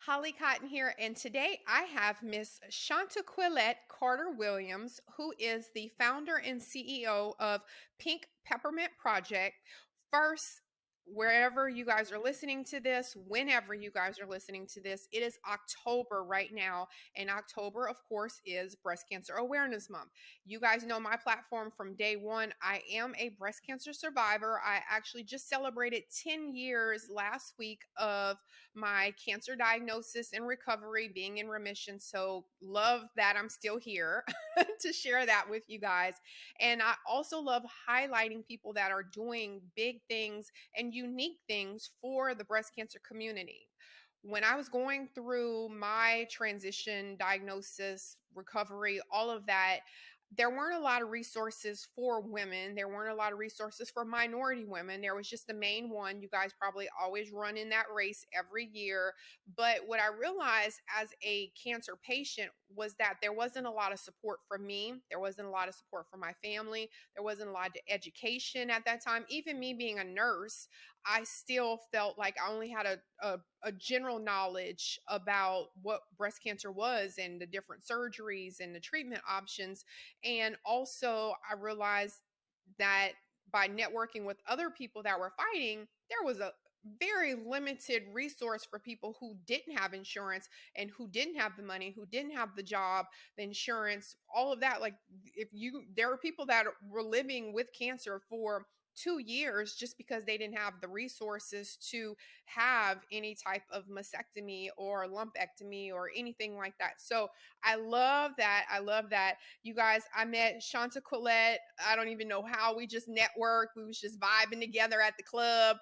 Holly Cotton here, and today I have Miss ShantaQuilette Carter Williams, who is the founder and CEO of Pink Peppermint Project. First, wherever you guys are listening to this, whenever you guys are listening to this, it is October right now, and October, of course, is Breast Cancer Awareness Month. You guys know my platform from day one. I am a breast cancer survivor. I actually just celebrated 10 years last week of my cancer diagnosis and recovery, being in remission. So, love that I'm still here to share that with you guys. And I also love highlighting people that are doing big things and unique things for the breast cancer community. When I was going through my transition, diagnosis, recovery, all of that, there weren't a lot of resources for women. There weren't a lot of resources for minority women. There was just the main one. You guys probably always run in that race every year. But what I realized as a cancer patient was that there wasn't a lot of support for me. There wasn't a lot of support for my family. There wasn't a lot of education at that time. Even me being a nurse, I still felt like I only had a general knowledge about what breast cancer was and the different surgeries and the treatment options. And also, I realized that by networking with other people that were fighting, there was a very limited resource for people who didn't have insurance and who didn't have the money, who didn't have the job, the insurance, all of that. Like, there were people that were living with cancer for 2 years just because they didn't have the resources to have any type of mastectomy or lumpectomy or anything like that. So I love that. I love that. You guys, I met ShantaQuilette. I don't even know how. We just networked. We was just vibing together at the club.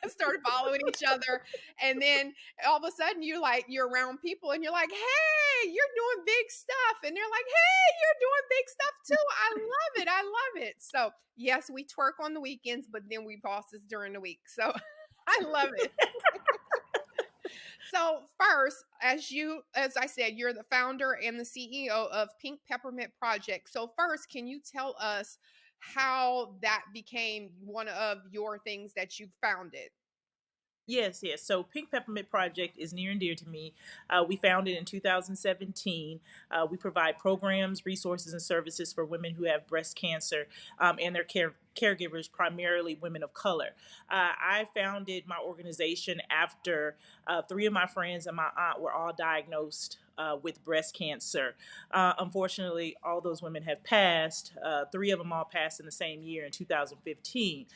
Started following each other. And then all of a sudden you're around people and you're like, hey, you're doing big stuff. And they're like, hey, you're doing big stuff too. I love it. I love it. So yes, we twerk on the weekends, but then we bosses during the week. So I love it. So first, as I said, you're the founder and the CEO of Pink Peppermint Project. So first, can you tell us how that became one of your things that you founded? Yes, yes. So Pink Peppermint Project is near and dear to me. We founded in 2017. We provide programs, resources, and services for women who have breast cancer and their caregivers, primarily women of color. I founded my organization after three of my friends and my aunt were all diagnosed with breast cancer. Unfortunately, all those women have passed. Three of them all passed in the same year in 2015.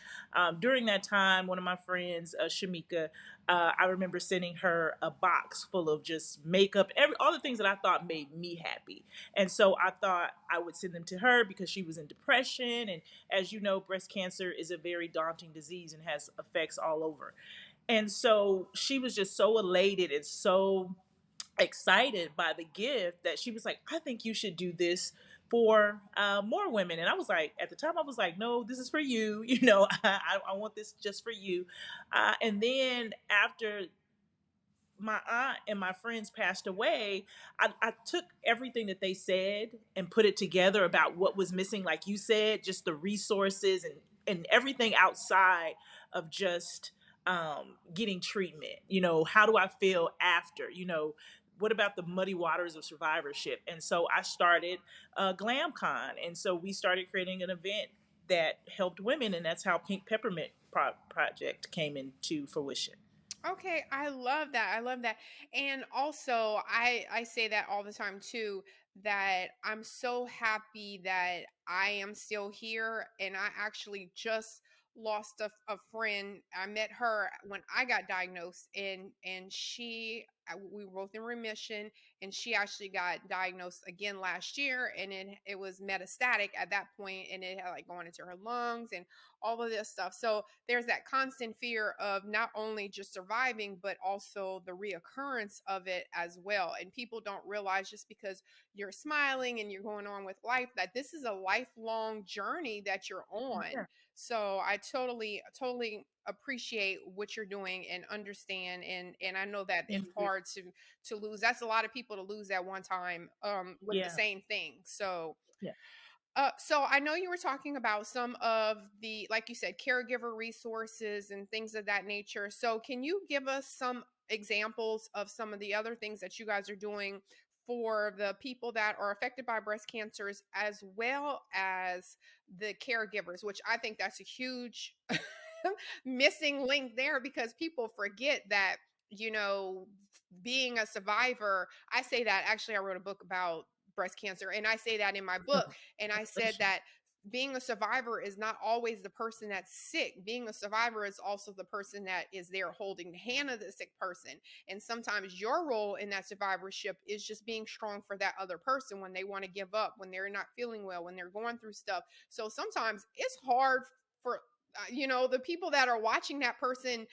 During that time, one of my friends, Shamika, I remember sending her a box full of just makeup, all the things that I thought made me happy. And so I thought I would send them to her because she was in depression. And as you know, breast cancer is a very daunting disease and has effects all over. And so she was just so elated and so excited by the gift that she was like, I think you should do this for more women. And I was like, at the time, I was like, no, this is for you. I want this just for you. And then after my aunt and my friends passed away, I took everything that they said and put it together about what was missing. Like you said, just the resources and everything outside of just getting treatment. How do I feel after? What about the muddy waters of survivorship? And so I started GlamCon. And so we started creating an event that helped women. And that's how Pink Peppermint Project came into fruition. Okay, I love that. I love that. And also, I say that all the time too, that I'm so happy that I am still here, and I actually just lost a friend. I met her when I got diagnosed, and we were both in remission, and she actually got diagnosed again last year, and it was metastatic at that point, and it had like gone into her lungs and all of this stuff. So there's that constant fear of not only just surviving, but also the reoccurrence of it as well. And people don't realize, just because you're smiling and you're going on with life, that this is a lifelong journey that you're on. Yeah. So I totally appreciate what you're doing and understand, and I know that it's Thank you. hard to lose. That's a lot of people to lose at one time with the Yeah. same thing. So Yeah. so I know you were talking about some of the, like you said, caregiver resources and things of that nature. So can you give us some examples of some of the other things that you guys are doing for the people that are affected by breast cancers as well as the caregivers, which I think that's a huge missing link there, because people forget that, you know, being a survivor, I say that actually I wrote a book about breast cancer, and I say that in my book, and I said Congratulations. that being a survivor is not always the person that's sick. Being a survivor is also the person that is there holding the hand of the sick person. And sometimes your role in that survivorship is just being strong for that other person when they want to give up, when they're not feeling well, when they're going through stuff. So sometimes it's hard for the people that are watching that person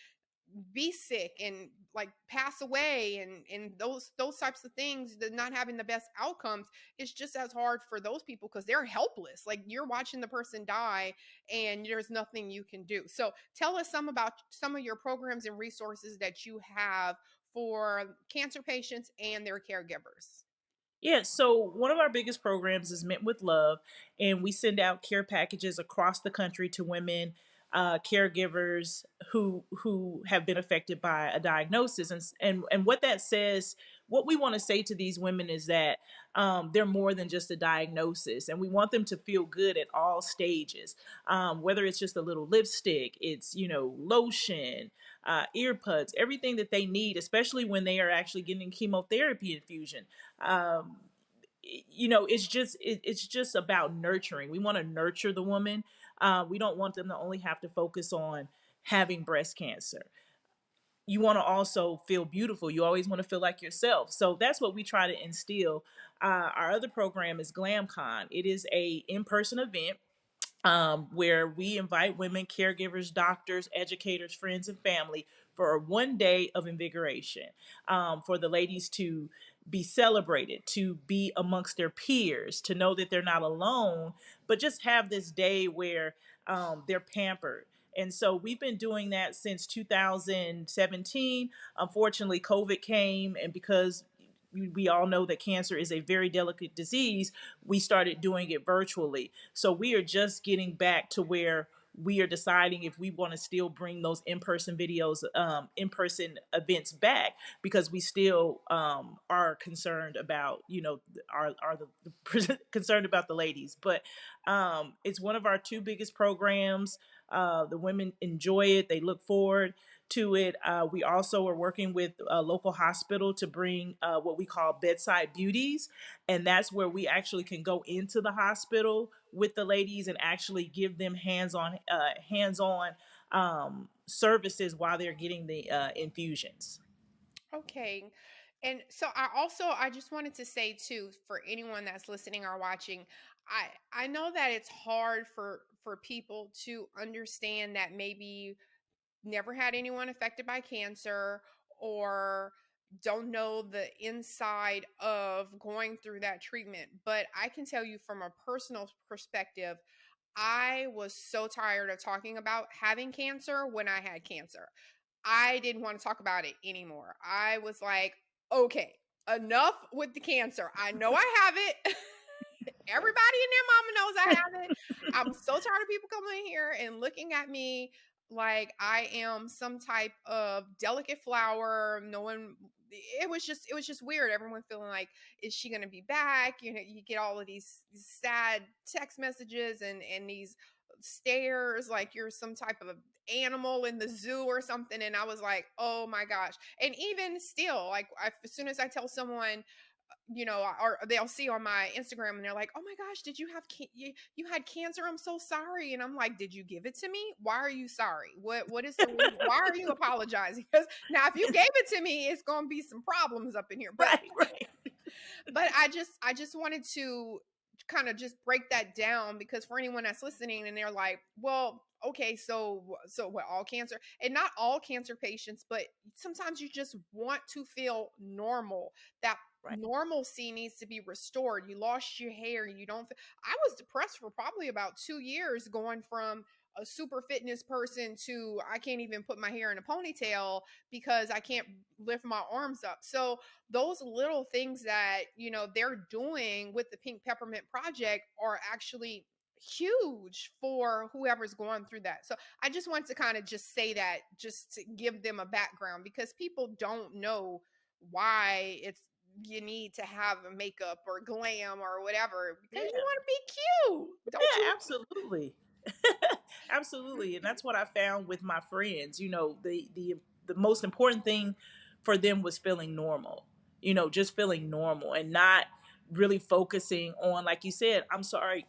be sick and like pass away, and those types of things, the not having the best outcomes, it's just as hard for those people because they're helpless. Like, you're watching the person die and there's nothing you can do. So tell us some about some of your programs and resources that you have for cancer patients and their caregivers. Yeah, so one of our biggest programs is Meant with Love, and we send out care packages across the country to women, caregivers who have been affected by a diagnosis, and what that says. What we want to say to these women is that they're more than just a diagnosis, and we want them to feel good at all stages. Whether it's just a little lipstick, it's lotion, earbuds, everything that they need, especially when they are actually getting chemotherapy infusion. um, it's just about nurturing. We want to nurture the woman. We don't want them to only have to focus on having breast cancer. You want to also feel beautiful. You always want to feel like yourself. So that's what we try to instill. Our other program is GlamCon. It is a in-person event where we invite women, caregivers, doctors, educators, friends, and family for one day of invigoration, for the ladies to be celebrated, to be amongst their peers, to know that they're not alone, but just have this day where they're pampered. And so we've been doing that since 2017. Unfortunately, COVID came, and because we all know that cancer is a very delicate disease, we started doing it virtually. So we are just getting back to where we are deciding if we want to still bring those in-person videos, in-person events back, because we still are concerned about, are the concerned about the ladies. But it's one of our two biggest programs. The women enjoy it. They look forward to it. We also are working with a local hospital to bring what we call bedside beauties, and that's where we actually can go into the hospital with the ladies and actually give them hands-on services while they're getting the infusions. Okay. And so I just wanted to say too, for anyone that's listening or watching, I know that it's hard for people to understand that maybe never had anyone affected by cancer, or don't know the inside of going through that treatment. But I can tell you from a personal perspective, I was so tired of talking about having cancer when I had cancer. I didn't want to talk about it anymore. I was like, okay, enough with the cancer. I know I have it. Everybody and their mama knows I have it. I'm so tired of people coming in here and looking at me like I am some type of delicate flower. No one, it was just weird. Everyone feeling like, is she gonna be back? You get all of these sad text messages and these stares like you're some type of animal in the zoo or something. And I was like, oh my gosh. And even still, like, as soon as I tell someone, or they'll see on my Instagram and they're like, "Oh my gosh, did you have you had cancer? I'm so sorry." And I'm like, "Did you give it to me? Why are you sorry? What is the reason? Why are you apologizing?" Because now, if you gave it to me, it's going to be some problems up in here. But Right, right. I just wanted to kind of just break that down, because for anyone that's listening and they're like, well, okay, so what, all cancer, and not all cancer patients, but sometimes you just want to feel normal. That Right. normalcy needs to be restored. You lost your hair, you don't I was depressed for probably about 2 years, going from a super fitness person to I can't even put my hair in a ponytail because I can't lift my arms up. So those little things that they're doing with the Pink Peppermint Project are actually huge for whoever's going through that. So I just want to kind of just say that, just to give them a background, because people don't know why it's you need to have a makeup or glam or whatever, because you Yeah. want to be cute, don't Yeah, you? absolutely. Absolutely. And that's what I found with my friends. The most important thing for them was feeling normal. Just feeling normal and not really focusing on, like you said, I'm sorry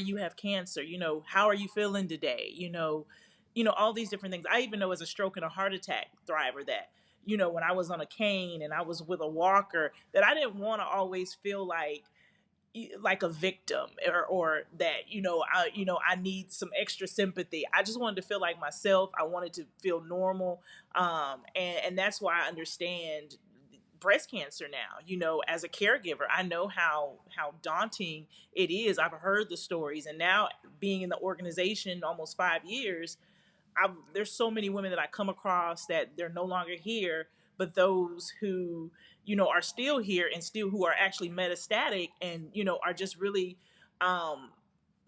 you have cancer. How are you feeling today? All these different things. I even know, as a stroke and a heart attack thriver, that when I was on a cane and I was with a walker, that I didn't want to always feel like a victim, or that I need some extra sympathy. I just wanted to feel like myself. I wanted to feel normal. And that's why I understand breast cancer now. As a caregiver, I know how daunting it is. I've heard the stories, and now being in the organization almost 5 years, there's so many women that I come across that they're no longer here, but those who are still here, and still who are actually metastatic, and are just really um,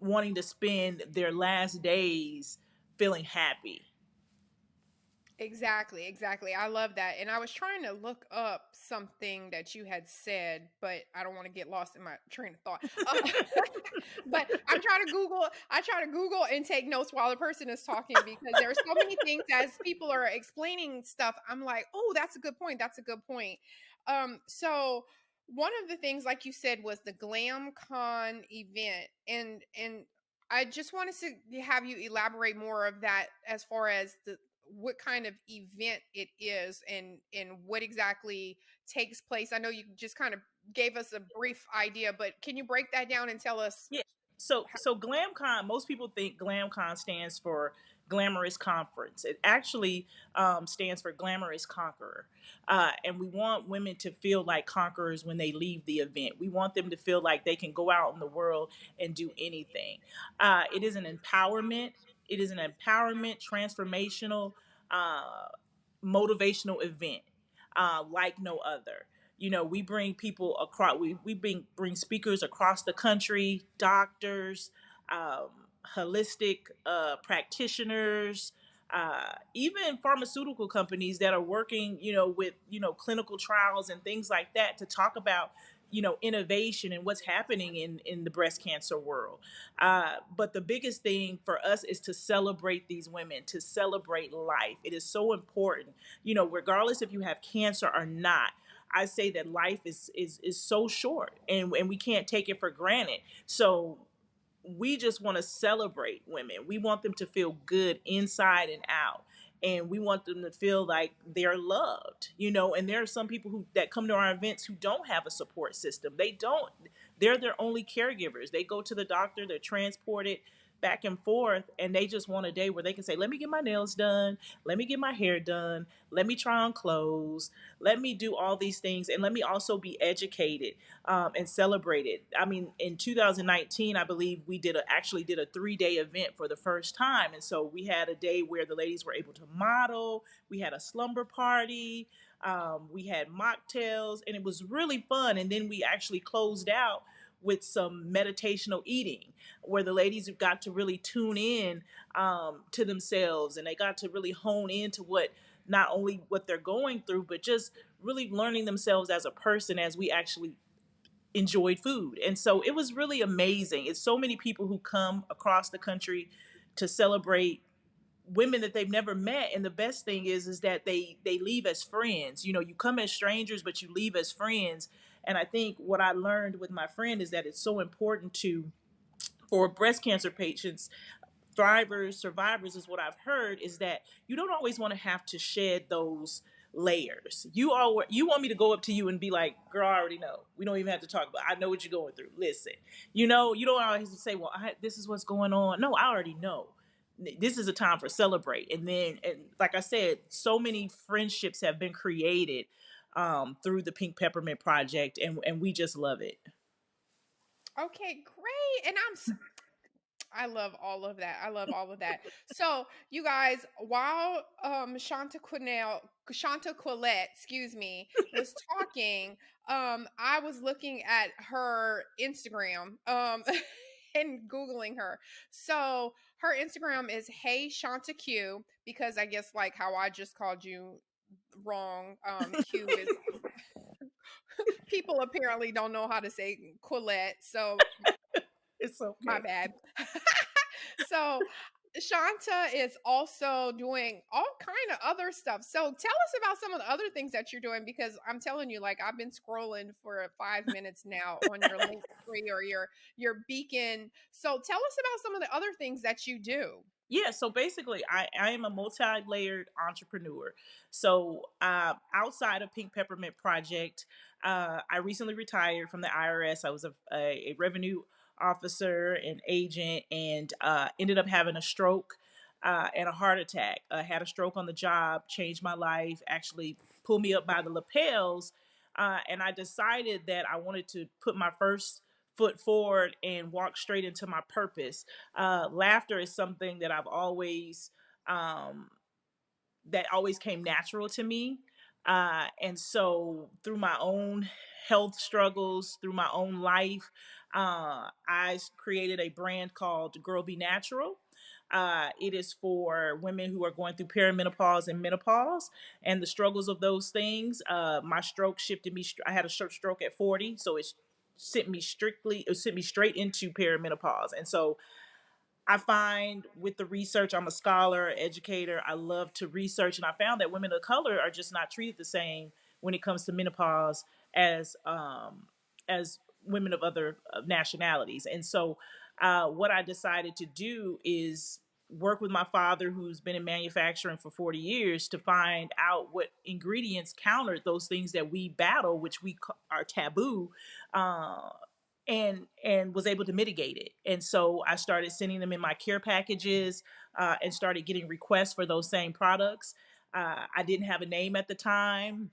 wanting to spend their last days feeling happy. Exactly, exactly. I love that. And I was trying to look up something that you had said, but I don't want to get lost in my train of thought. But I try to Google and take notes while the person is talking, because there are so many things as people are explaining stuff. I'm like, oh, that's a good point. That's a good point. So one of the things, like you said, was the Glam Con event. And I just wanted to have you elaborate more of that, as far as the what kind of event it is, and what exactly takes place. I know you just kind of gave us a brief idea, but can you break that down and tell us? Yeah. So GlamCon, most people think GlamCon stands for Glamorous Conference. It actually stands for Glamorous Conqueror. And we want women to feel like conquerors when they leave the event. We want them to feel like they can go out in the world and do anything. It is an empowerment. It is an empowerment, transformational, motivational event like no other. We bring people across, we bring speakers across the country, doctors, um, holistic practitioners, even pharmaceutical companies that are working with clinical trials and things like that, to talk about innovation and what's happening in the breast cancer world. But the biggest thing for us is to celebrate these women, to celebrate life. It is so important, regardless if you have cancer or not. I say that life is so short, and we can't take it for granted. So we just want to celebrate women. We want them to feel good inside and out. And we want them to feel like they're loved, and there are some people who that come to our events who don't have a support system. They're their only caregivers. They go to the doctor, they're transported back and forth, and they just want a day where they can say, let me get my nails done, let me get my hair done, let me try on clothes, let me do all these things, and let me also be educated and celebrated. I mean, in 2019, I believe we actually did a 3-day event for the first time, and so we had a day where the ladies were able to model. We had a slumber party. We had mocktails, and it was really fun. And then we actually closed out with some meditational eating, where the ladies got to really tune in to themselves, and they got to really hone into what not only what they're going through, but just really learning themselves as a person, as we actually enjoyed food. And so it was really amazing. It's so many people who come across the country to celebrate women that they've never met. And the best thing is that they leave as friends. You come as strangers, but you leave as friends. And I think what I learned with my friend is that it's so important to for breast cancer patients, thrivers, survivors, is what I've heard, is that you don't always want to have to shed those layers. You want me to go up to you and be like, girl, I already know. We don't even have to talk about it. I know what you're going through. Listen, you don't always say, well, this is what's going on. No, I already know. This is a time for celebrate. And like I said, so many friendships have been created through the Pink Peppermint Project, and we just love it. Okay, great. And I love all of that. I love all of that. So, you guys, while Shanta Quillette, excuse me, was talking, I was looking at her Instagram. and Googling her. So her Instagram is Hey Shanta Q, because I guess like how I just called you wrong. Q is people apparently don't know how to say Quillette, so It's my okay. bad. So Shanta is also doing all kind of other stuff. So tell us about some of the other things that you're doing, because I'm telling you, like I've been scrolling for 5 minutes now on your link tree or your beacon. So tell us about some of the other things that you do. Yeah, so basically, I am a multi-layered entrepreneur. So outside of Pink Peppermint Project, I recently retired from the IRS. I was a revenue officer and agent, and ended up having a stroke and a heart attack. I had a stroke on the job, changed my life, actually pulled me up by the lapels, and I decided that I wanted to put my first foot forward and walk straight into my purpose. Laughter is something that I've always um, that always came natural to me. And so through my own health struggles, through my own life, I created a brand called Girl Be Natural. It is for women who are going through perimenopause and menopause and the struggles of those things. My stroke shifted me. I had a short stroke at 40, so it sent me straight into perimenopause. And so I find with the research, I'm a scholar, educator. I love to research, and I found that women of color are just not treated the same when it comes to menopause as women of other nationalities. And so, what I decided to do is work with my father, who's been in manufacturing for 40 years, to find out what ingredients countered those things that we battle, which are taboo. Uh, and was able to mitigate it. And so I started sending them in my care packages, and started getting requests for those same products. I didn't have a name at the time,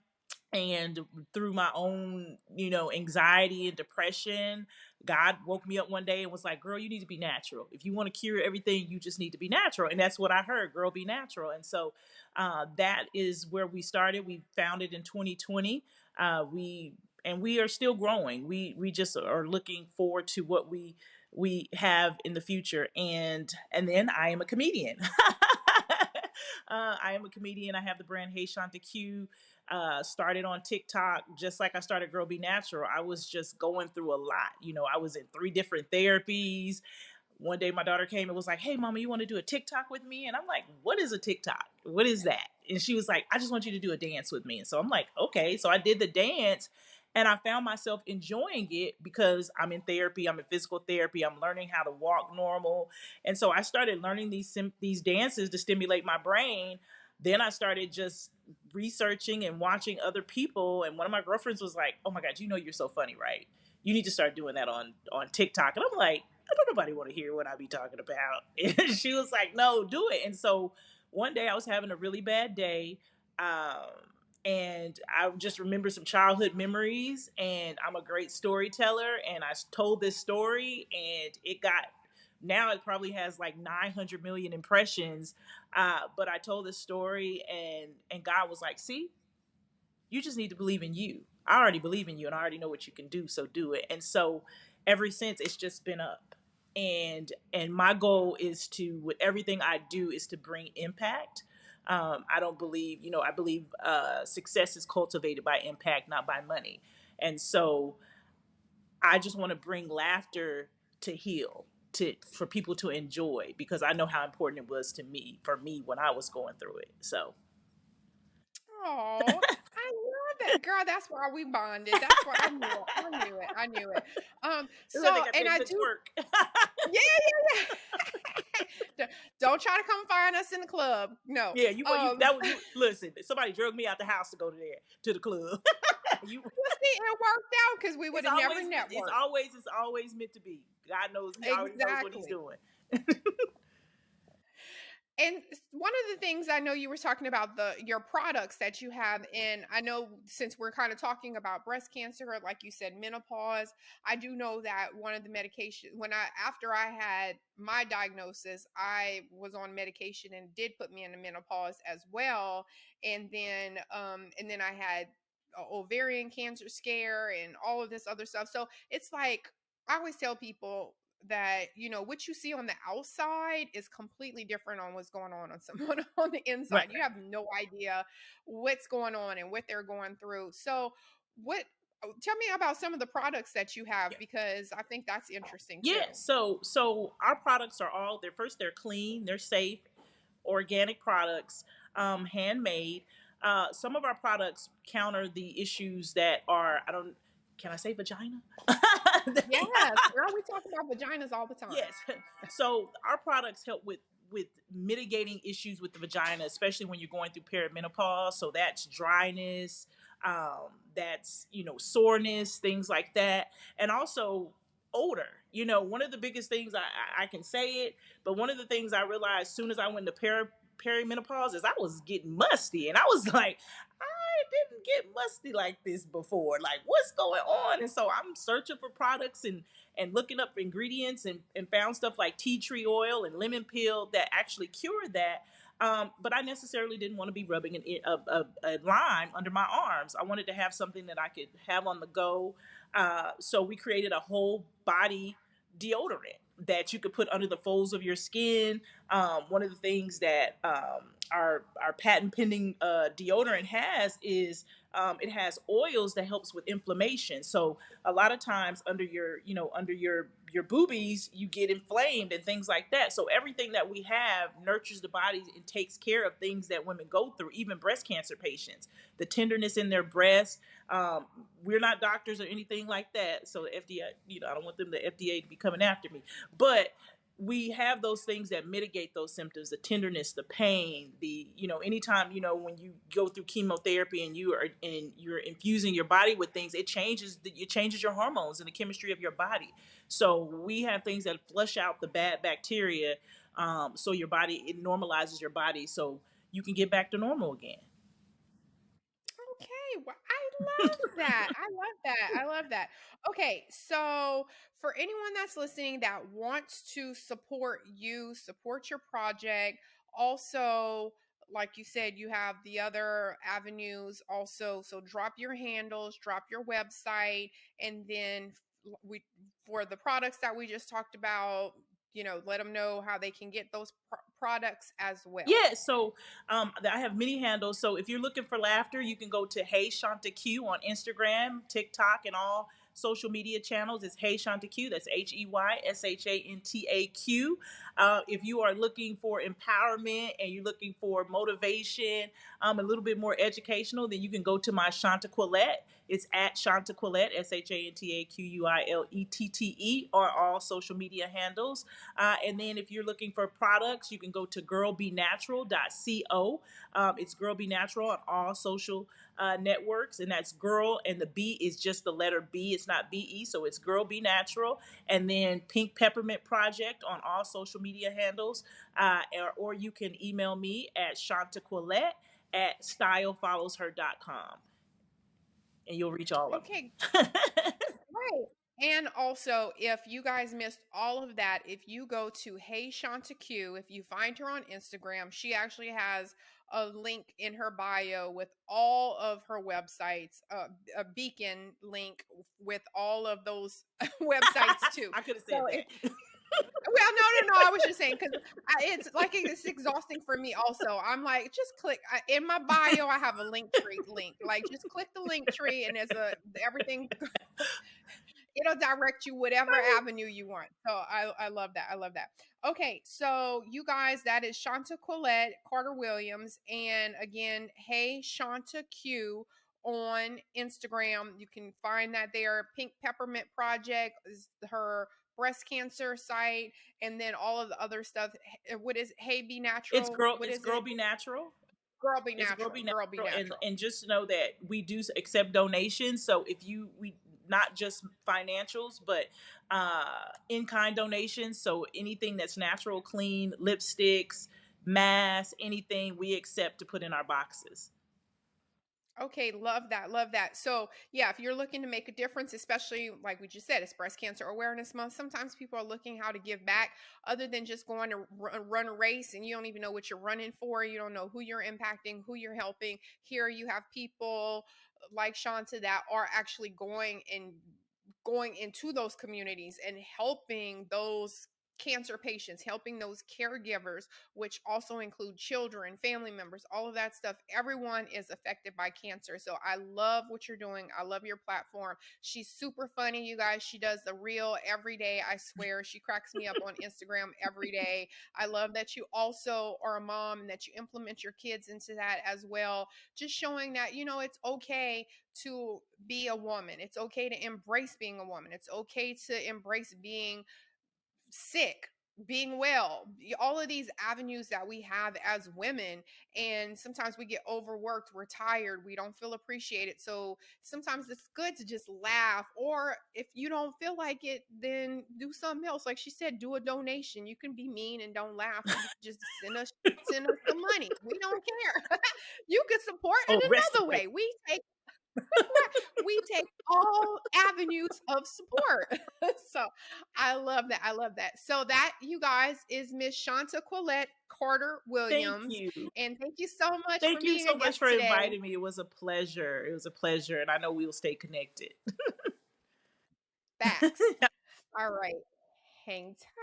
and through my own anxiety and depression, God woke me up one day and was like, girl, you need to be natural. If you want to cure everything, you just need to be natural. And that's what I heard, girl, be natural. And so that is where we started. We founded in 2020. We are still growing. We just are looking forward to what we have in the future. And then I am a comedian. I am a comedian. I have the brand Hey Shanta Q. Started on TikTok, just like I started Girl Be Natural. I was just going through a lot. I was in 3 different therapies. One day my daughter came and was like, hey, mama, you want to do a TikTok with me? And I'm like, what is a TikTok? What is that? And she was like, I just want you to do a dance with me. And so I'm like, okay. So I did the dance, and I found myself enjoying it because I'm in therapy. I'm in physical therapy. I'm learning how to walk normal. And so I started learning these dances to stimulate my brain. Then I started just researching and watching other people. And one of my girlfriends was like, oh my God, you're so funny, right? You need to start doing that on TikTok. And I'm like, I don't nobody want to hear what I be talking about. And she was like, no, do it. And so one day I was having a really bad day. And I just remember some childhood memories, and I'm a great storyteller. And I told this story, and now it probably has like 900 million impressions. But I told this story, and God was like, see, you just need to believe in you. I already believe in you, and I already know what you can do, so do it. And so ever since, it's just been up. And my goal is to, with everything I do, is to bring impact. I don't believe, I believe success is cultivated by impact, not by money. And so I just want to bring laughter to heal, for people to enjoy, because I know how important it was to me, for me, when I was going through it. So Oh, I love that, girl. That's why we bonded. That's why I knew it. I knew it. I knew it. they So, got and that I good do. twerk. Yeah, yeah, yeah. Don't try to come find us in the club. No. Yeah, you listen. Somebody drug me out the house to go to the club. you, Well, see, it worked out because we would have never networked. it's always meant to be. God knows, He already knows what He's Exactly. doing. And one of the things I know you were talking about your products that you have, and I know since we're kind of talking about breast cancer, or like you said, menopause, I do know that one of the medication after I had my diagnosis, I was on medication and did put me into menopause as well. And then I had a ovarian cancer scare and all of this other stuff. So it's like I always tell people, that, what you see on the outside is completely different on what's going on someone on the Right. inside. You have no idea what's going on and what they're going through. So, what tell me about some of the products that you have, because I think that's interesting too. Yeah, so our products are all they're clean, they're safe, organic products, handmade. Some of our products counter the issues that are I don't can I say vagina? Yes, girl, we talk about vaginas all the time. Yes. So our products help with mitigating issues with the vagina, especially when you're going through perimenopause. So that's dryness, that's soreness, things like that, and also odor. One of the biggest things I can say it, but one of the things I realized as soon as I went to perimenopause is I was getting musty, and I was like, I didn't get musty like this before. Like, what's going on? And so I'm searching for products and looking up ingredients and found stuff like tea tree oil and lemon peel that actually cure that. But I necessarily didn't want to be rubbing a lime under my arms. I wanted to have something that I could have on the go. So we created a whole body deodorant that you could put under the folds of your skin. One of the things that our patent pending deodorant has is it has oils that helps with inflammation. So a lot of times under your boobies you get inflamed and things like that. So everything that we have nurtures the body and takes care of things that women go through, even breast cancer patients, the tenderness in their breast. um, we're not doctors or anything like that, so the FDA, I don't want them, the FDA, to be coming after me, but we have those things that mitigate those symptoms, the tenderness, the pain, the anytime, when you go through chemotherapy and you're infusing your body with things, it changes your hormones and the chemistry of your body. So we have things that flush out the bad bacteria, so your body, it normalizes your body so you can get back to normal again. Okay, well, I love that. I love that. I love that. Okay, so for anyone that's listening that wants to support you, support your project, also, like you said, you have the other avenues also. So drop your handles, drop your website, and then we for the products that we just talked about, let them know how they can get those products as well. Yeah, so I have many handles. So if you're looking for laughter, you can go to Hey Shanta Q on Instagram, TikTok, and all social media channels. It's Hey Shanta Q. That's HeyShantaqu. If you are looking for empowerment and you're looking for motivation, a little bit more educational, then you can go to my ShantaQuilette. It's at ShantaQuilette, ShantaQuilette, on all social media handles. And then if you're looking for products, you can go to girlbenatural.co. It's Girl Be Natural on all social networks, and that's girl, and the B is just the letter B. It's not BE, so it's Girl Be Natural. And then Pink Peppermint Project on all social media handles. Or you can email me at ShantaQuilette@stylefollowsher.com, and you'll reach all of Okay, me. right. And also, if you guys missed all of that, if you go to Hey Shanta Q, if you find her on Instagram, she actually has a link in her bio with all of her websites, a beacon link with all of those websites too. I could have So said if that. well, no, no, no. I was just saying because it's like it's exhausting for me. Also, I'm like, just click in my bio. I have a link tree link. Like, just click the link tree, and there's everything. It'll direct you whatever Right. avenue you want. So I love that. I love that. Okay, so you guys, that is ShantaQuilette Carter Williams, and again, Hey Shanta Q on Instagram. You can find that there. Pink Peppermint Project is her breast cancer site, and then all of the other stuff. What is Hey Be It's Natural? girl. What It's is Girl it? Be Natural. Girl Be It's Girl Be Natural. Girl Be Natural, and Natural. just know that we do accept donations. So if we not just financials, but in kind donations. So anything that's natural, clean, lipsticks, masks, anything we accept to put in our boxes. Okay, love that. Love that. So, yeah, if you're looking to make a difference, especially like we just said, it's Breast Cancer Awareness Month. Sometimes people are looking how to give back other than just going to run a race and you don't even know what you're running for. You don't know who you're impacting, who you're helping. Here you have people like Shanta that are actually going and going into those communities and helping those cancer patients, helping those caregivers, which also include children, family members, all of that stuff. Everyone is affected by cancer. So I love what you're doing. I love your platform. She's super funny, you guys. She does the reel every day. I swear, she cracks me up on Instagram every day. I love that you also are a mom and that you implement your kids into that as well. Just showing that, it's okay to be a woman. It's okay to embrace being a woman. It's okay to embrace being sick, being well, all of these avenues that we have as women. And sometimes we get overworked, we're tired, we don't feel appreciated. So sometimes it's good to just laugh. Or if you don't feel like it, then do something else. Like she said, do a donation. You can be mean and don't laugh, or you can just send us some money. We don't care. You can support in Oh, rest another right. way. We take all avenues of support. So I love that. I love that. So that, you guys, is Miss ShantaQuilette Carter Thank Williams. you. And thank you so much for Thank you being a so much guest for today. inviting me. It was a pleasure. It was a pleasure. And I know we will stay connected. Facts. All right. Hang tight.